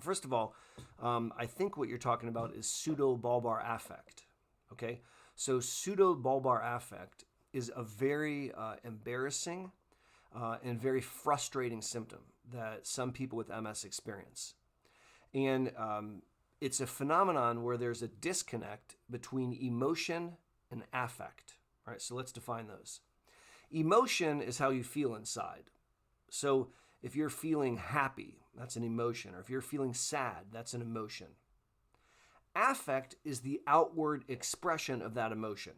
First of all, I think what you're talking about is pseudo-bulbar affect. Okay, so pseudo-bulbar affect is a very embarrassing and very frustrating symptom that some people with MS experience. And it's a phenomenon where there's a disconnect between emotion and affect. All right, so let's define those. Emotion is how you feel inside. So if you're feeling happy, that's an emotion. Or if you're feeling sad, that's an emotion. Affect is the outward expression of that emotion.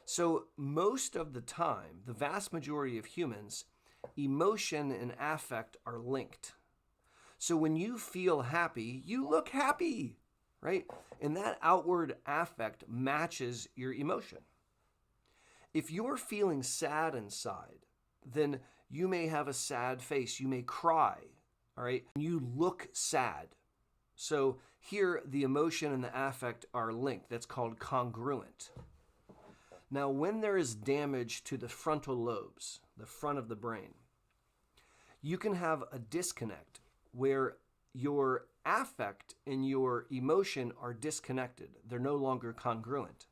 So most of the time, the vast majority of humans, emotion and affect are linked. So when you feel happy, you look happy, right? And that outward affect matches your emotion. If you're feeling sad inside, then you may have a sad face. You may cry, all right? You look sad. So here, the emotion and the affect are linked. That's called congruent. Now, when there is damage to the frontal lobes, the front of the brain, you can have a disconnect where your affect and your emotion are disconnected. They're no longer congruent.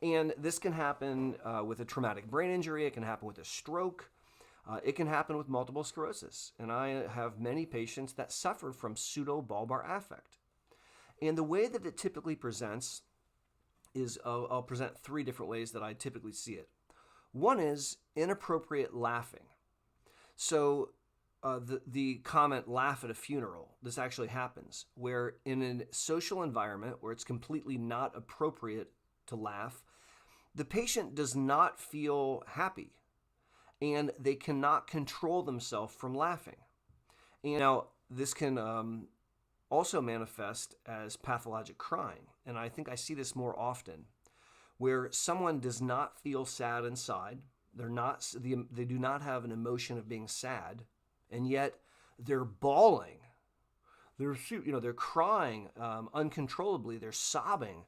And this can happen with a traumatic brain injury. It can happen with a stroke. It can happen with multiple sclerosis. And I have many patients that suffer from pseudo-bulbar affect. And the way that it typically presents is, I'll present 3 different ways that I typically see it. One is inappropriate laughing. So the comment, laugh at a funeral, this actually happens, where in a social environment where it's completely not appropriate to laugh, the patient does not feel happy and they cannot control themselves from laughing. And now this can also manifest as pathologic crying. And I think I see this more often, where someone does not feel sad inside. They do not have an emotion of being sad, and yet they're bawling. They're crying uncontrollably. They're sobbing.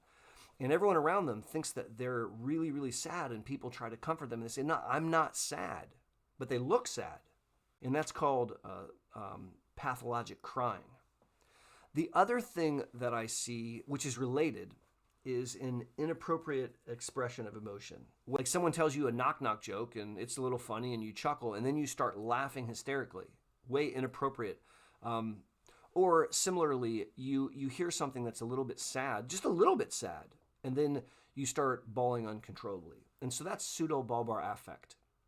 And everyone around them thinks that they're really, really sad, and people try to comfort them. And they say, no, I'm not sad. But they look sad. And that's called pathologic crying. The other thing that I see, which is related, is an inappropriate expression of emotion. Like someone tells you a knock-knock joke, and it's a little funny, and you chuckle, and then you start laughing hysterically. Way inappropriate. Or similarly, you hear something that's a little bit sad, just a little bit sad, and then you start bawling uncontrollably. And so that's pseudo-bulbar affect.